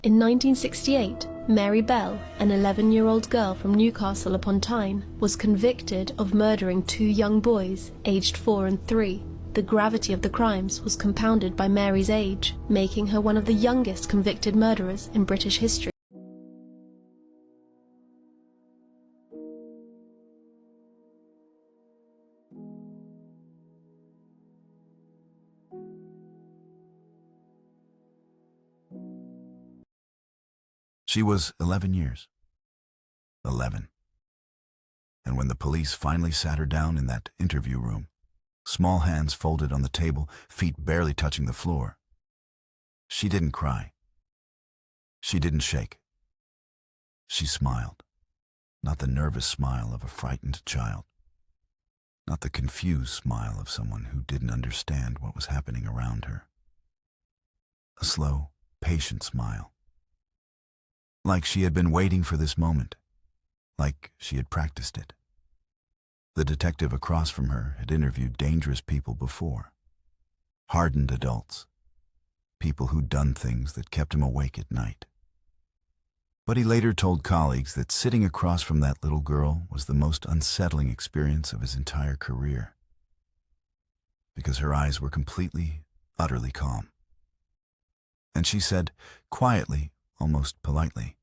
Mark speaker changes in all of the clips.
Speaker 1: In 1968, Mary Bell, an 11-year-old girl from Newcastle upon Tyne, was convicted of murdering two young boys, aged 4 and 3. The gravity of the crimes was compounded by Mary's age, making her one of the youngest convicted murderers in British history.
Speaker 2: She was 11 years. 11. And when the police finally sat her down in that interview room, small hands folded on the table, feet barely touching the floor, she didn't cry. She didn't shake. She smiled. Not the nervous smile of a frightened child. Not the confused smile of someone who didn't understand what was happening around her. A slow, patient smile. Like she had been waiting for this moment, like she had practiced it. The detective across from her had interviewed dangerous people before, hardened adults, people who'd done things that kept him awake at night. But he later told colleagues that sitting across from that little girl was the most unsettling experience of his entire career, because her eyes were completely, utterly calm. And she said, quietly, almost politely,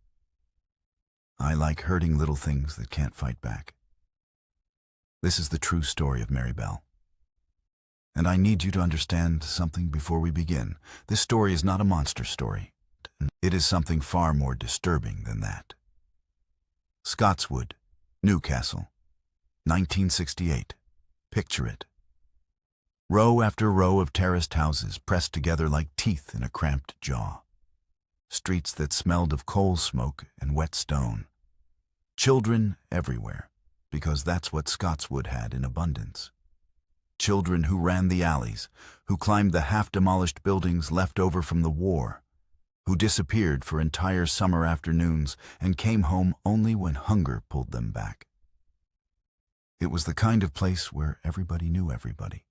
Speaker 2: "I like hurting little things that can't fight back." This is the true story of Mary Bell. And I need you to understand something before we begin. This story is not a monster story. It is something far more disturbing than that. Scotswood, Newcastle, 1968. Picture it. Row after row of terraced houses pressed together like teeth in a cramped jaw. Streets that smelled of coal smoke and wet stone. Children everywhere, because that's what Scotswood had in abundance. Children who ran the alleys, who climbed the half-demolished buildings left over from the war, who disappeared for entire summer afternoons and came home only when hunger pulled them back. It was the kind of place where everybody knew everybody,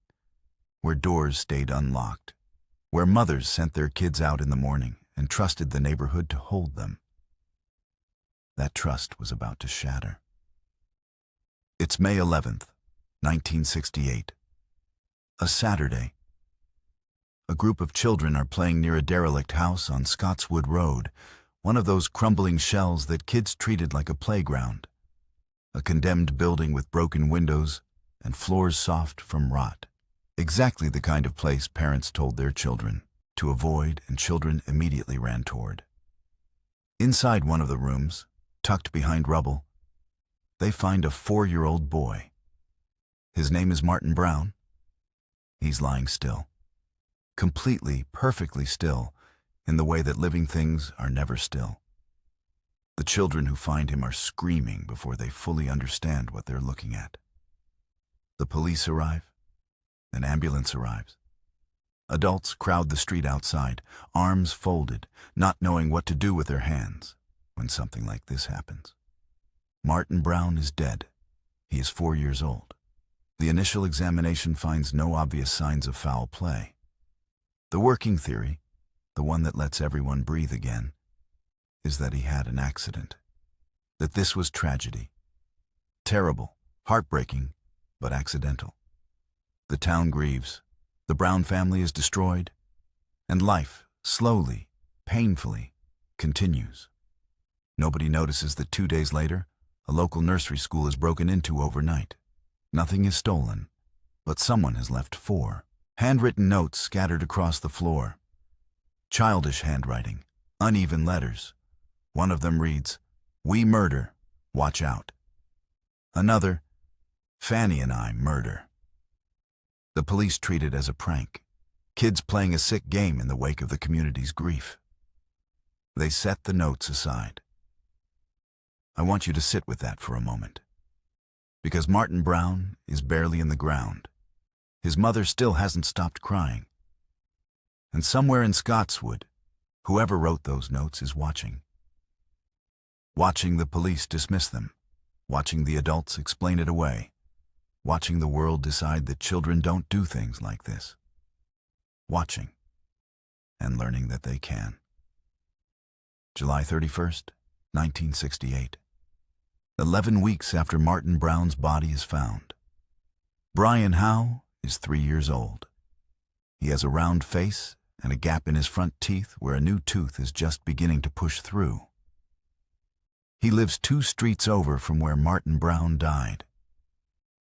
Speaker 2: where doors stayed unlocked, where mothers sent their kids out in the morning and trusted the neighborhood to hold them. That trust was about to shatter. It's May 11th, 1968. A Saturday. A group of children are playing near a derelict house on Scotswood Road, one of those crumbling shells that kids treated like a playground. A condemned building with broken windows and floors soft from rot. Exactly the kind of place parents told their children to avoid, and children immediately ran toward. Inside one of the rooms, tucked behind rubble, they find a 4-year-old boy. His name is Martin Brown. He's lying still. Completely, perfectly still, in the way that living things are never still. The children who find him are screaming before they fully understand what they're looking at. The police arrive. An ambulance arrives. Adults crowd the street outside, arms folded, not knowing what to do with their hands when something like this happens. Martin Brown is dead. He is 4 years old. The initial examination finds no obvious signs of foul play. The working theory, the one that lets everyone breathe again, is that he had an accident. That this was tragedy. Terrible, heartbreaking, but accidental. The town grieves. The Brown family is destroyed, and life, slowly, painfully, continues. Nobody notices that 2 days later, a local nursery school is broken into overnight. Nothing is stolen, but someone has left 4 handwritten notes scattered across the floor. Childish handwriting, uneven letters. One of them reads, "We murder, watch out." Another, "Fanny and I murder." The police treat it as a prank, kids playing a sick game in the wake of the community's grief. They set the notes aside. I want you to sit with that for a moment. Because Martin Brown is barely in the ground. His mother still hasn't stopped crying. And somewhere in Scotswood, whoever wrote those notes is watching. Watching the police dismiss them. Watching the adults explain it away. Watching the world decide that children don't do things like this. Watching and learning that they can. July 31st, 1968. 11 weeks after Martin Brown's body is found. Brian Howe is 3 years old. He has a round face and a gap in his front teeth where a new tooth is just beginning to push through. He lives 2 streets over from where Martin Brown died.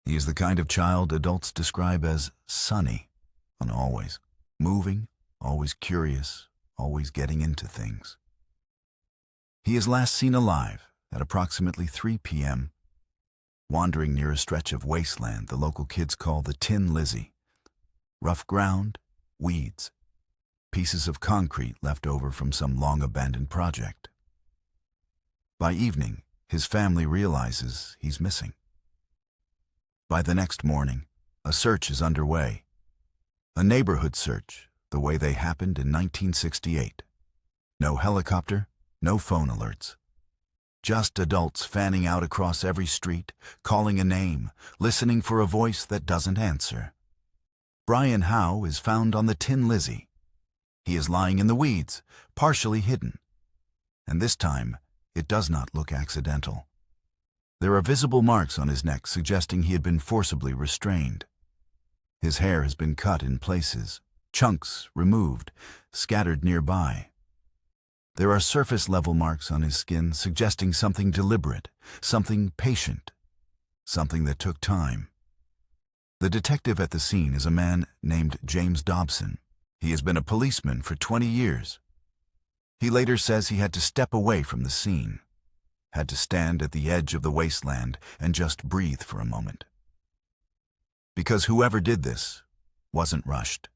Speaker 2: He is the kind of child adults describe as sunny, and always moving, always curious, always getting into things. He is last seen alive at approximately 3 p.m., wandering near a stretch of wasteland the local kids call the Tin Lizzie. Rough ground, weeds, pieces of concrete left over from some long-abandoned project. By evening, his family realizes he's missing. By the next morning, a search is underway. A neighborhood search, the way they happened in 1968. No helicopter, no phone alerts. Just adults fanning out across every street, calling a name, listening for a voice that doesn't answer. Brian Howe is found on the Tin Lizzie. He is lying in the weeds, partially hidden. And this time, it does not look accidental. There are visible marks on his neck suggesting he had been forcibly restrained. His hair has been cut in places, chunks removed, scattered nearby. There are surface-level marks on his skin suggesting something deliberate, something patient, something that took time. The detective at the scene is a man named James Dobson. He has been a policeman for 20 years. He later says he had to step away from the scene, had to stand at the edge of the wasteland and just breathe for a moment. Because whoever did this wasn't rushed,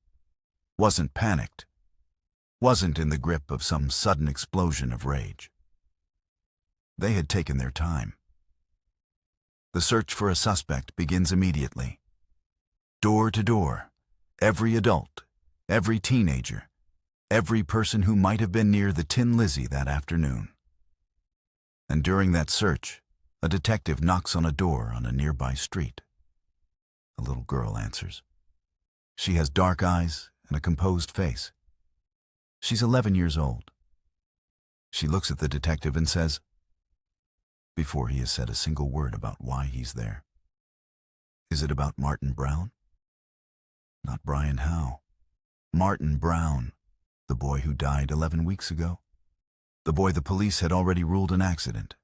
Speaker 2: wasn't panicked, wasn't in the grip of some sudden explosion of rage. They had taken their time. The search for a suspect begins immediately. Door to door, every adult, every teenager, every person who might have been near the Tin Lizzie that afternoon. And during that search, a detective knocks on a door on a nearby street. A little girl answers. She has dark eyes and a composed face. She's 11 years old. She looks at the detective and says, before he has said a single word about why he's there, "Is it about Martin Brown?" Not Brian Howe. Martin Brown, the boy who died 11 weeks ago. The boy the police had already ruled an accident.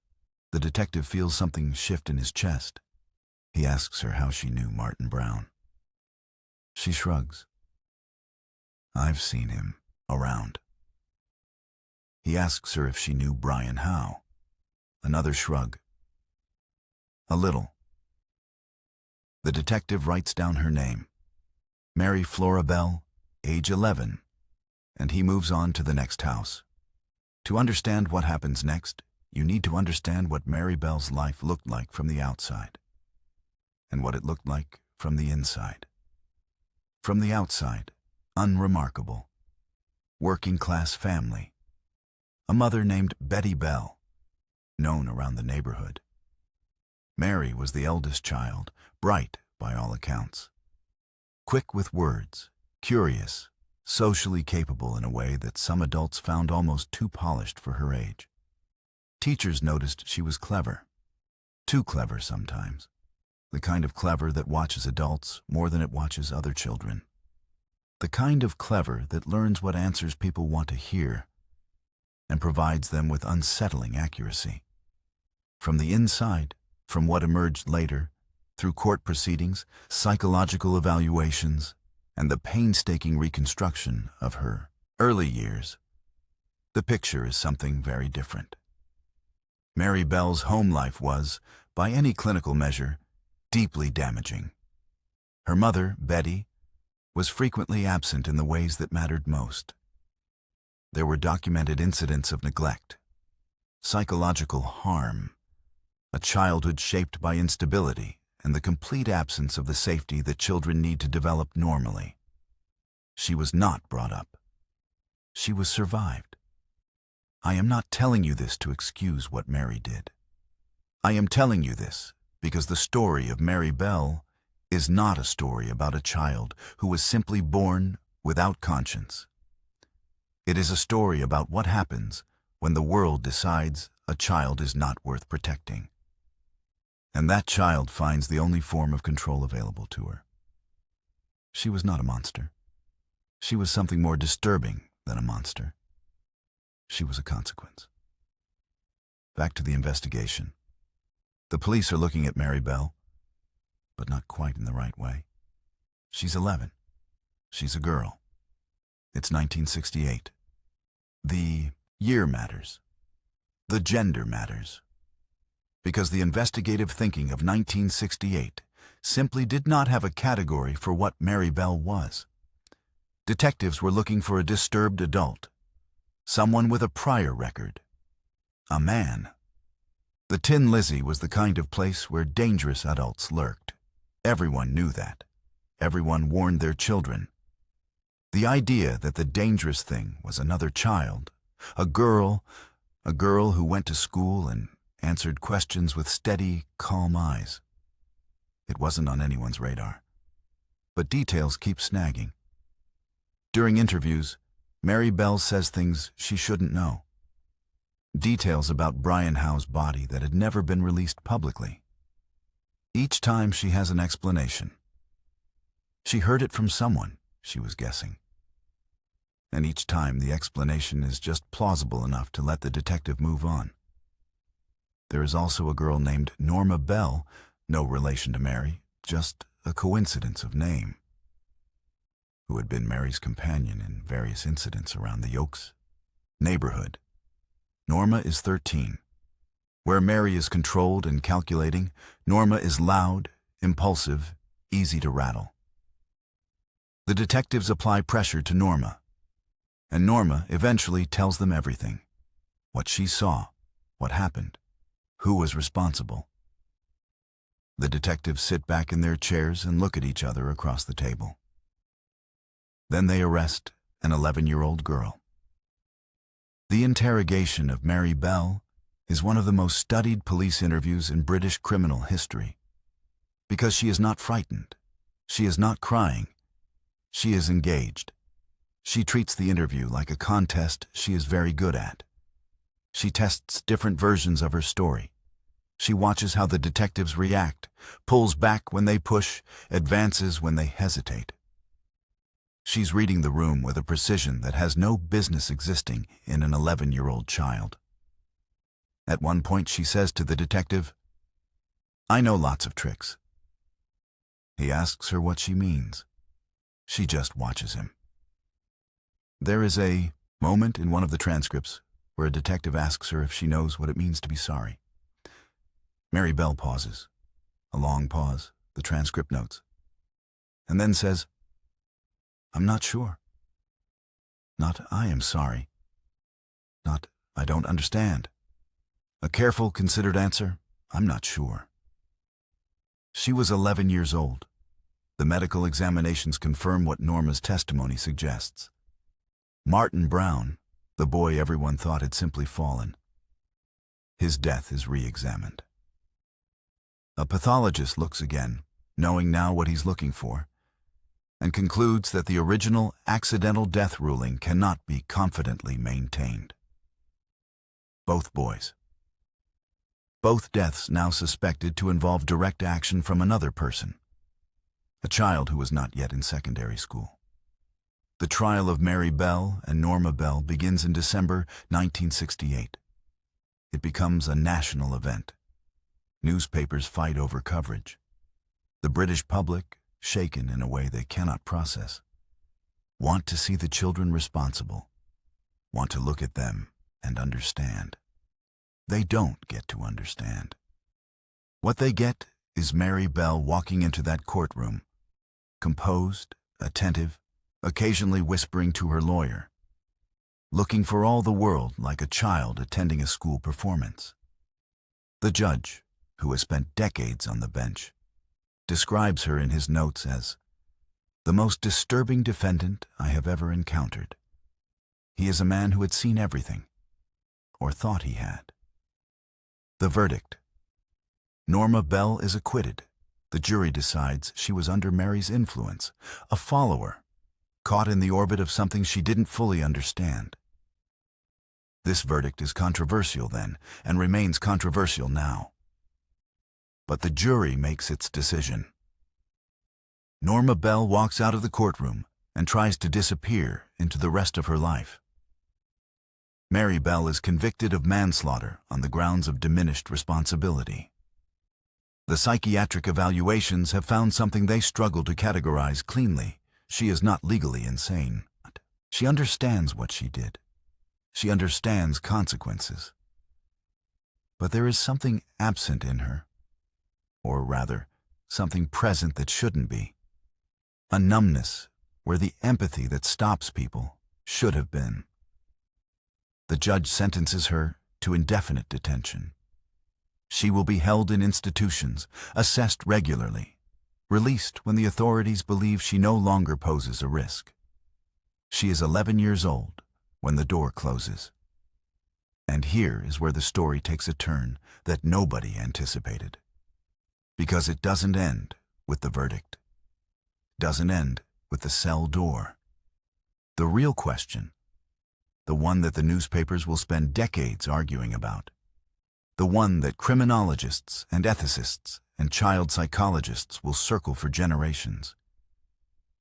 Speaker 2: The detective feels something shift in his chest. He asks her how she knew Martin Brown. She shrugs. "I've seen him around." He asks her if she knew Brian Howe. Another shrug. "A little." The detective writes down her name, Mary Flora Bell, age 11, and he moves on to the next house. To understand what happens next, you need to understand what Mary Bell's life looked like from the outside, and what it looked like from the inside. From the outside, unremarkable. Working-class family. A mother named Betty Bell, known around the neighborhood. Mary was the eldest child, bright by all accounts. Quick with words, curious, socially capable in a way that some adults found almost too polished for her age. Teachers noticed she was clever. Too clever sometimes. The kind of clever that watches adults more than it watches other children. The kind of clever that learns what answers people want to hear and provides them with unsettling accuracy. From the inside, from what emerged later, through court proceedings, psychological evaluations, and the painstaking reconstruction of her early years, the picture is something very different. Mary Bell's home life was, by any clinical measure, deeply damaging. Her mother, Betty, was frequently absent in the ways that mattered most. There were documented incidents of neglect, psychological harm, a childhood shaped by instability, and the complete absence of the safety that children need to develop normally. She was not brought up. She was survived. I am not telling you this to excuse what Mary did. I am telling you this because the story of Mary Bell is not a story about a child who was simply born without conscience. It is a story about what happens when the world decides a child is not worth protecting. And that child finds the only form of control available to her. She was not a monster. She was something more disturbing than a monster. She was a consequence. Back to the investigation. The police are looking at Mary Bell, but not quite in the right way. She's 11. She's a girl. It's 1968. The year matters. The gender matters. Because the investigative thinking of 1968 simply did not have a category for what Mary Bell was. Detectives were looking for a disturbed adult, someone with a prior record, a man. The Tin Lizzie was the kind of place where dangerous adults lurked. Everyone knew that. Everyone warned their children. The idea that the dangerous thing was another child, a girl who went to school and answered questions with steady, calm eyes. It wasn't on anyone's radar. But details keep snagging. During interviews, Mary Bell says things she shouldn't know. Details about Brian Howe's body that had never been released publicly. Each time she has an explanation. She heard it from someone, she was guessing. And each time the explanation is just plausible enough to let the detective move on. There is also a girl named Norma Bell, no relation to Mary, just a coincidence of name, who had been Mary's companion in various incidents around the Oaks neighborhood. Norma is 13. Where Mary is controlled and calculating, Norma is loud, impulsive, easy to rattle. The detectives apply pressure to Norma, and Norma eventually tells them everything. What she saw, what happened, who was responsible. The detectives sit back in their chairs and look at each other across the table. Then they arrest an 11-year-old girl. The interrogation of Mary Bell is one of the most studied police interviews in British criminal history. Because she is not frightened. She is not crying. She is engaged. She treats the interview like a contest she is very good at. She tests different versions of her story. She watches how the detectives react, pulls back when they push, advances when they hesitate. She's reading the room with a precision that has no business existing in an 11-year-old child. At one point she says to the detective, "I know lots of tricks." He asks her what she means. She just watches him. There is a moment in one of the transcripts where a detective asks her if she knows what it means to be sorry. Mary Bell pauses. A long pause, the transcript notes. And then says, "I'm not sure. Not I am sorry. Not I don't understand. A careful, considered answer, I'm not sure." She was 11 years old. The medical examinations confirm what Norma's testimony suggests. Martin Brown, the boy everyone thought had simply fallen. His death is re-examined. A pathologist looks again, knowing now what he's looking for, and concludes that the original accidental death ruling cannot be confidently maintained. Both boys. Both deaths now suspected to involve direct action from another person, a child who was not yet in secondary school. The trial of Mary Bell and Norma Bell begins in December 1968. It becomes a national event. Newspapers fight over coverage. The British public, shaken in a way they cannot process, want to see the children responsible, want to look at them and understand. They don't get to understand. What they get is Mary Bell walking into that courtroom, composed, attentive, occasionally whispering to her lawyer, looking for all the world like a child attending a school performance. The judge, who has spent decades on the bench, describes her in his notes as the most disturbing defendant I have ever encountered. He is a man who had seen everything, or thought he had. The verdict. Norma Bell is acquitted. The jury decides she was under Mary's influence, a follower, caught in the orbit of something she didn't fully understand. This verdict is controversial then, and remains controversial now. But the jury makes its decision. Norma Bell walks out of the courtroom and tries to disappear into the rest of her life. Mary Bell is convicted of manslaughter on the grounds of diminished responsibility. The psychiatric evaluations have found something they struggle to categorize cleanly. She is not legally insane. She understands what she did. She understands consequences. But there is something absent in her, or rather, something present that shouldn't be. A numbness where the empathy that stops people should have been. The judge sentences her to indefinite detention. She will be held in institutions, assessed regularly, released when the authorities believe she no longer poses a risk. She is 11 years old when the door closes. And here is where the story takes a turn that nobody anticipated. Because it doesn't end with the verdict. Doesn't end with the cell door. The real question, the one that the newspapers will spend decades arguing about, the one that criminologists and ethicists and child psychologists will circle for generations,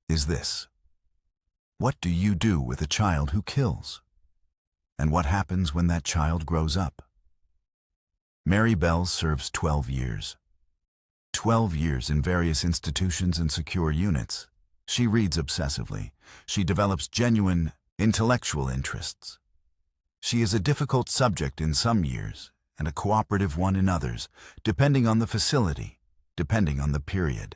Speaker 2: is this. What do you do with a child who kills? And what happens when that child grows up? Mary Bell serves 12 years. 12 years in various institutions and secure units. She reads obsessively. She develops genuine intellectual interests. She is a difficult subject in some years and a cooperative one in others, depending on the facility, depending on the period.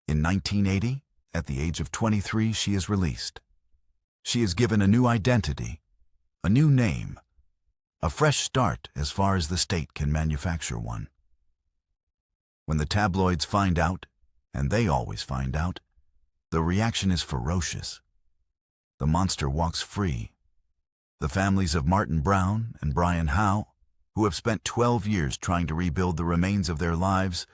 Speaker 2: In 1980, at the age of 23, she is released. She is given a new identity, a new name, a fresh start as far as the state can manufacture one. When the tabloids find out, and they always find out, the reaction is ferocious. The monster walks free. The families of Martin Brown and Brian Howe, who have spent 12 years trying to rebuild the remains of their lives,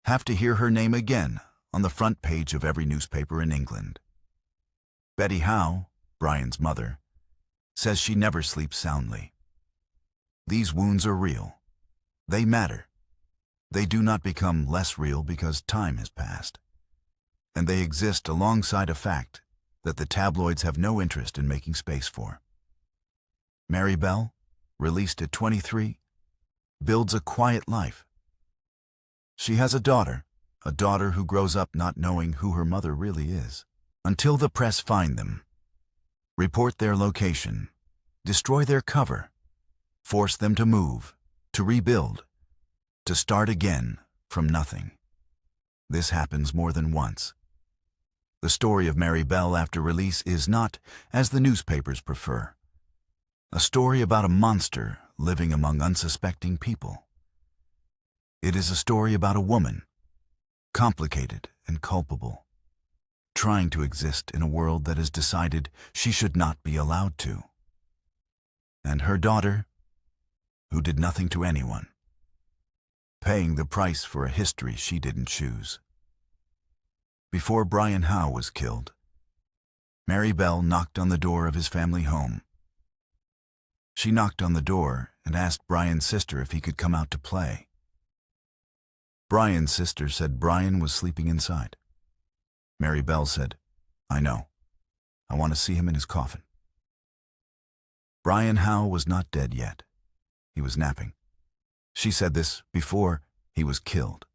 Speaker 2: have to hear her name again on the front page of every newspaper in England. Betty Howe, Brian's mother, says she never sleeps soundly. These wounds are real. They matter. They do not become less real because time has passed. And they exist alongside a fact that the tabloids have no interest in making space for. Mary Bell, released at 23, builds a quiet life. She has a daughter who grows up not knowing who her mother really is, until the press find them, report their location, destroy their cover, force them to move, to rebuild, to start again from nothing. This happens more than once. The story of Mary Bell after release is not, as the newspapers prefer, a story about a monster living among unsuspecting people. It is a story about a woman, complicated and culpable, trying to exist in a world that has decided she should not be allowed to. And her daughter, who did nothing to anyone, paying the price for a history she didn't choose. Before Brian Howe was killed, Mary Bell knocked on the door of his family home. She knocked on the door and asked Brian's sister if he could come out to play. Brian's sister said Brian was sleeping inside. Mary Bell said, "I know. I want to see him in his coffin." Brian Howe was not dead yet. He was napping. She said this before he was killed.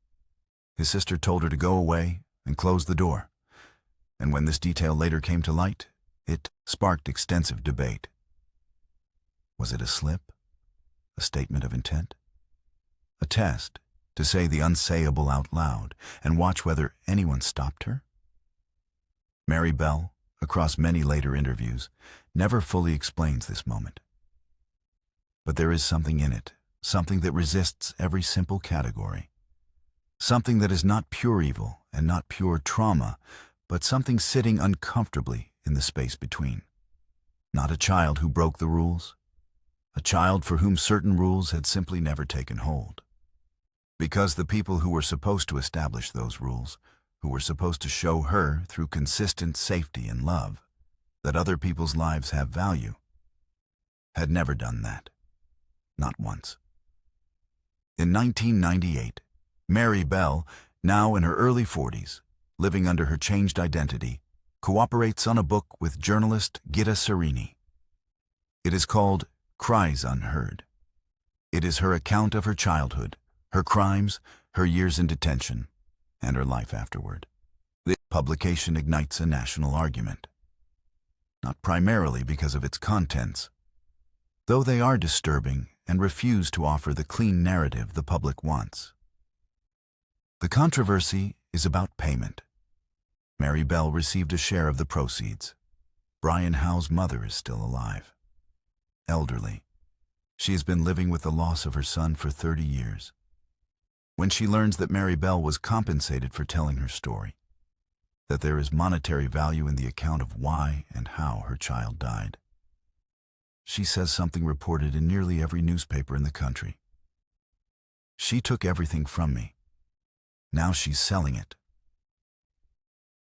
Speaker 2: His sister told her to go away and close the door, and when this detail later came to light, it sparked extensive debate. Was it a slip? A statement of intent? A test to say the unsayable out loud and watch whether anyone stopped her? Mary Bell, across many later interviews, never fully explains this moment. But there is something in it, something that resists every simple category. Something that is not pure evil and not pure trauma, but something sitting uncomfortably in the space between. Not a child who broke the rules, a child for whom certain rules had simply never taken hold. Because the people who were supposed to establish those rules, who were supposed to show her through consistent safety and love that other people's lives have value, had never done that. Not once. In 1998, Mary Bell, now in her early 40s, living under her changed identity, cooperates on a book with journalist Gitta Serini. It is called Cries Unheard. It is her account of her childhood, her crimes, her years in detention, and her life afterward. This publication ignites a national argument. Not primarily because of its contents, though they are disturbing and refuse to offer the clean narrative the public wants. The controversy is about payment. Mary Bell received a share of the proceeds. Brian Howe's mother is still alive. Elderly. She has been living with the loss of her son for 30 years. When she learns that Mary Bell was compensated for telling her story, that there is monetary value in the account of why and how her child died, she says something reported in nearly every newspaper in the country. She took everything from me. Now she's selling it.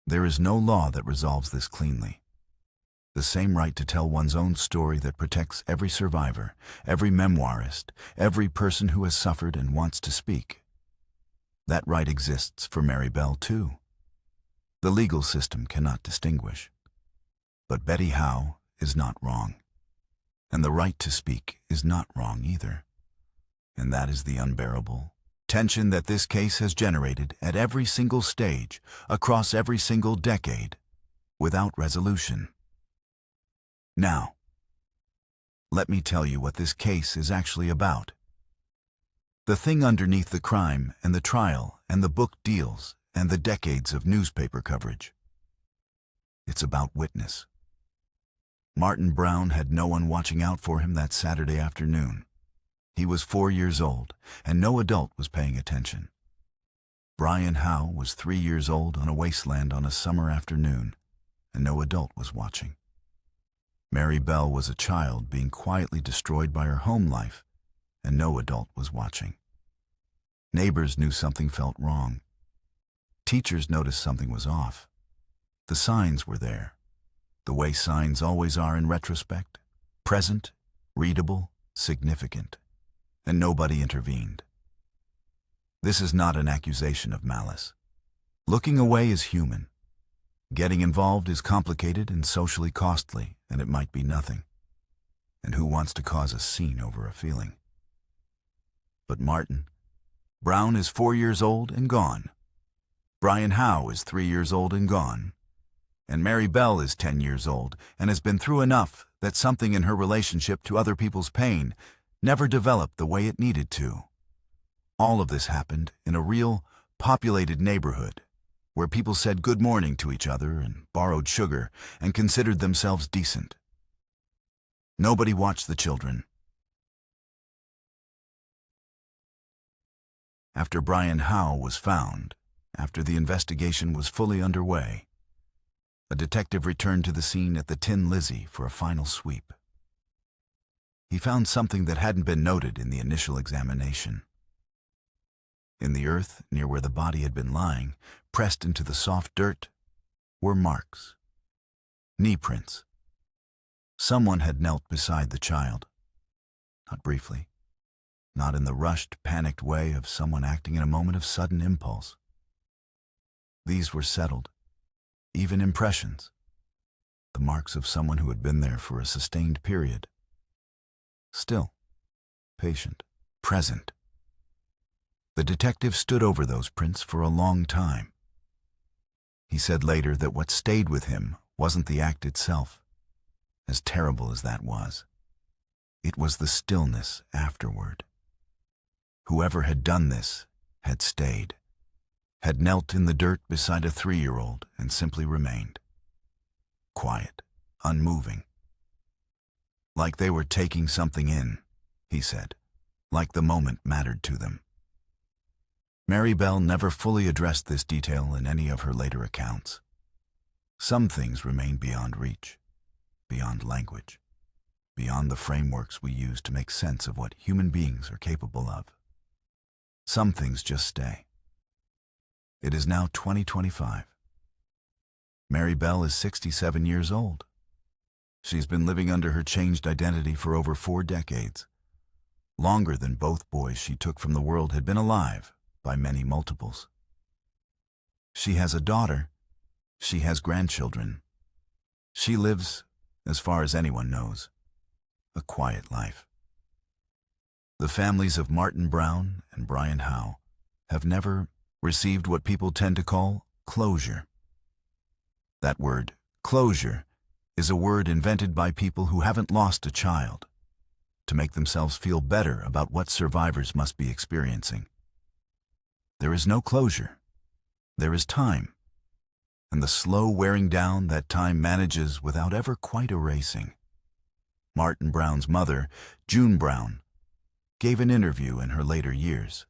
Speaker 2: There is no law that resolves this cleanly. The same right to tell one's own story that protects every survivor, every memoirist, every person who has suffered and wants to speak. That right exists for Mary Bell, too. The legal system cannot distinguish. But Betty Howe is not wrong. And the right to speak is not wrong either. And that is the unbearable tension that this case has generated at every single stage, across every single decade, without resolution. Now, let me tell you what this case is actually about. The thing underneath the crime and the trial and the book deals and the decades of newspaper coverage. It's about witness. Martin Brown had no one watching out for him that Saturday afternoon. He was 4 years old, and no adult was paying attention. Brian Howe was 3 years old on a wasteland on a summer afternoon, and no adult was watching. Mary Bell was a child being quietly destroyed by her home life, and no adult was watching. Neighbors knew something felt wrong. Teachers noticed something was off. The signs were there, the way signs always are in retrospect, present, readable, significant, and nobody intervened. This is not an accusation of malice. Looking away is human. Getting involved is complicated and socially costly, and it might be nothing. And who wants to cause a scene over a feeling? But Martin Brown is 4 years old and gone. Brian Howe is 3 years old and gone. And Mary Bell is 10 years old and has been through enough that something in her relationship to other people's pain never developed the way it needed to. All of this happened in a real, populated neighborhood where people said good morning to each other and borrowed sugar and considered themselves decent. Nobody watched the children. After Brian Howe was found, after the investigation was fully underway, a detective returned to the scene at the Tin Lizzie for a final sweep. He found something that hadn't been noted in the initial examination. In the earth near where the body had been lying, pressed into the soft dirt, were marks. Knee prints. Someone had knelt beside the child. Not briefly. Not in the rushed, panicked way of someone acting in a moment of sudden impulse. These were settled, even impressions. The marks of someone who had been there for a sustained period. Still, patient, present. The detective stood over those prints for a long time. He said later that what stayed with him wasn't the act itself, as terrible as that was. It was the stillness afterward. Whoever had done this had stayed, had knelt in the dirt beside a 3-year-old and simply remained. Quiet, unmoving. Like they were taking something in, he said, like the moment mattered to them. Mary Bell never fully addressed this detail in any of her later accounts. Some things remain beyond reach, beyond language, beyond the frameworks we use to make sense of what human beings are capable of. Some things just stay. It is now 2025. Mary Bell is 67 years old. She's been living under her changed identity for over 4 decades, longer than both boys she took from the world had been alive by many multiples. She has a daughter. She has grandchildren. She lives, as far as anyone knows, a quiet life. The families of Martin Brown and Brian Howe have never received what people tend to call closure. That word, closure, is a word invented by people who haven't lost a child to make themselves feel better about what survivors must be experiencing. There is no closure. There is time, and the slow wearing down that time manages without ever quite erasing. Martin Brown's mother, June Brown, gave an interview in her later years.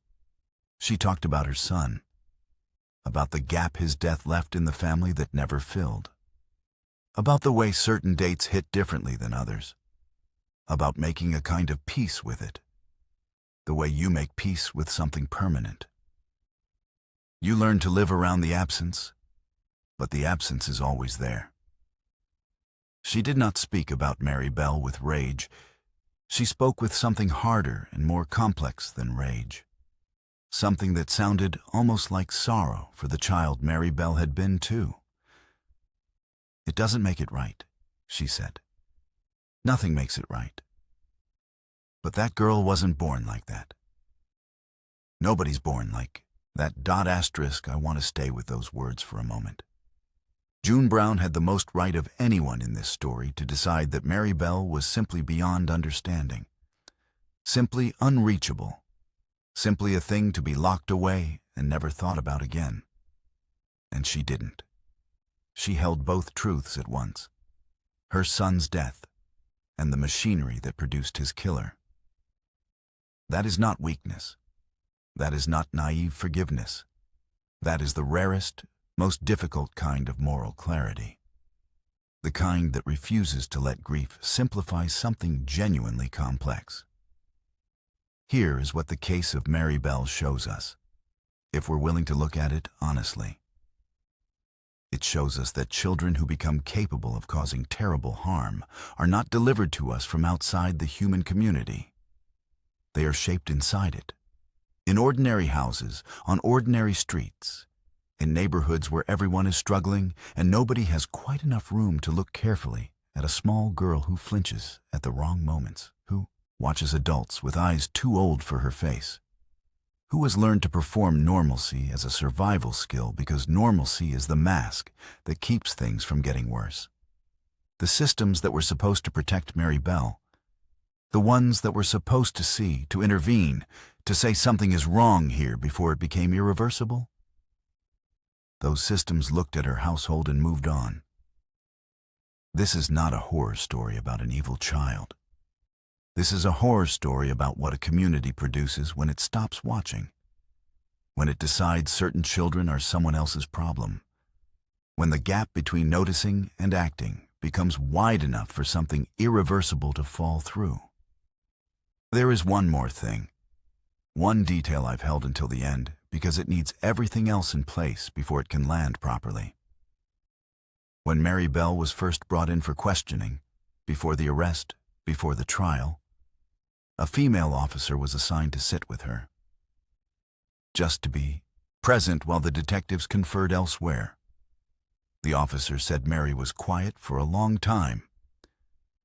Speaker 2: She talked about her son, about the gap his death left in the family that never filled, about the way certain dates hit differently than others, about making a kind of peace with it, the way you make peace with something permanent. You learn to live around the absence, but the absence is always there. She did not speak about Mary Bell with rage. She spoke with something harder and more complex than rage, something that sounded almost like sorrow for the child Mary Bell had been too. "It doesn't make it right," she said. "Nothing makes it right. But that girl wasn't born like that. Nobody's born like that dot asterisk." I want to stay with those words for a moment. June Brown had the most right of anyone in this story to decide that Mary Bell was simply beyond understanding, simply unreachable, simply a thing to be locked away and never thought about again. And she didn't. She held both truths at once: her son's death and the machinery that produced his killer. That is not weakness. That is not naive forgiveness. That is the rarest, most difficult kind of moral clarity. The kind that refuses to let grief simplify something genuinely complex. Here is what the case of Mary Bell shows us, if we're willing to look at it honestly. It shows us that children who become capable of causing terrible harm are not delivered to us from outside the human community. They are shaped inside it, in ordinary houses, on ordinary streets, in neighborhoods where everyone is struggling and nobody has quite enough room to look carefully at a small girl who flinches at the wrong moments, who watches adults with eyes too old for her face, who has learned to perform normalcy as a survival skill because normalcy is the mask that keeps things from getting worse. The systems that were supposed to protect Mary Bell, the ones that were supposed to see, to intervene, to say something is wrong here before it became irreversible, those systems looked at her household and moved on. This is not a horror story about an evil child. This is a horror story about what a community produces when it stops watching, when it decides certain children are someone else's problem, when the gap between noticing and acting becomes wide enough for something irreversible to fall through. There is one more thing, one detail I've held until the end, because it needs everything else in place before it can land properly. When Mary Bell was first brought in for questioning, before the arrest, before the trial, a female officer was assigned to sit with her, just to be present while the detectives conferred elsewhere. The officer said Mary was quiet for a long time,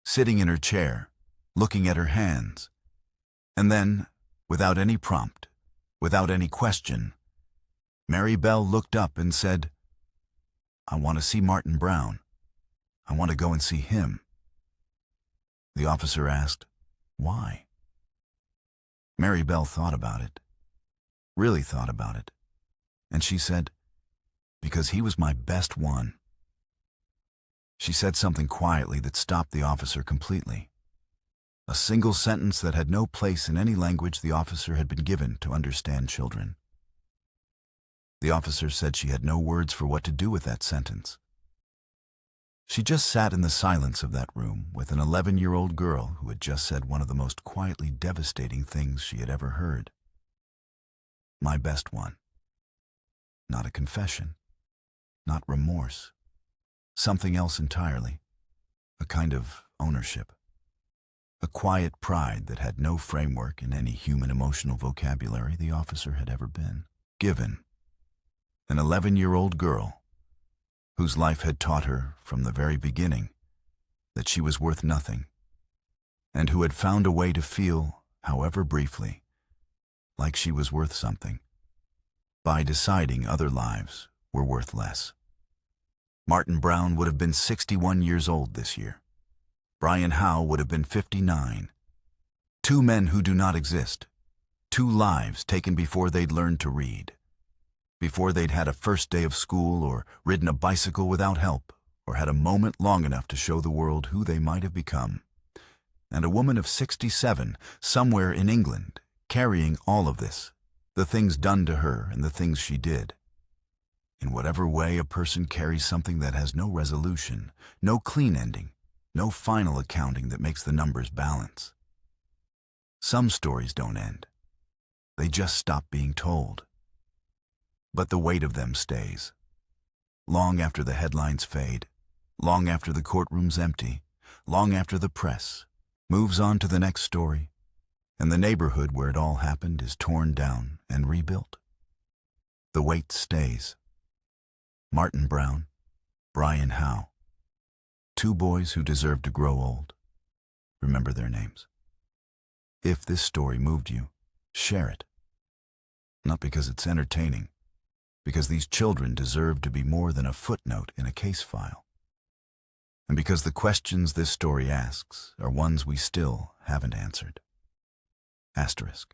Speaker 2: sitting in her chair, looking at her hands, and then, without any prompt, without any question, Mary Bell looked up and said, "I want to see Martin Brown. I want to go and see him." The officer asked, "Why?" Mary Bell thought about it, really thought about it, and she said, "Because he was my best one." She said something quietly that stopped the officer completely. A single sentence that had no place in any language the officer had been given to understand children. The officer said she had no words for what to do with that sentence. She just sat in the silence of that room with an 11-year-old girl who had just said one of the most quietly devastating things she had ever heard. My best one. Not a confession, not remorse, something else entirely. a kind of ownership, a quiet pride that had no framework in any human emotional vocabulary the officer had ever been given. An 11-year-old girl whose life had taught her from the very beginning that she was worth nothing, and who had found a way to feel, however briefly, like she was worth something, by deciding other lives were worth less. Martin Brown would have been 61 years old this year. Brian Howe would have been 59. Two men who do not exist. Two lives taken before they'd learned to read. Before they'd had a first day of school or ridden a bicycle without help or had a moment long enough to show the world who they might have become. And a woman of 67 somewhere in England carrying all of this, the things done to her and the things she did. In whatever way a person carries something that has no resolution, no clean ending, no final accounting that makes the numbers balance. Some stories don't end. They just stop being told. But the weight of them stays. Long after the headlines fade, long after the courtroom's empty, long after the press moves on to the next story, and the neighborhood where it all happened is torn down and rebuilt. The weight stays. Martin Brown, Brian Howe. Two boys who deserve to grow old. Remember their names. If this story moved you, share it. Not because it's entertaining, because these children deserve to be more than a footnote in a case file. And because the questions this story asks are ones we still haven't answered. Asterisk.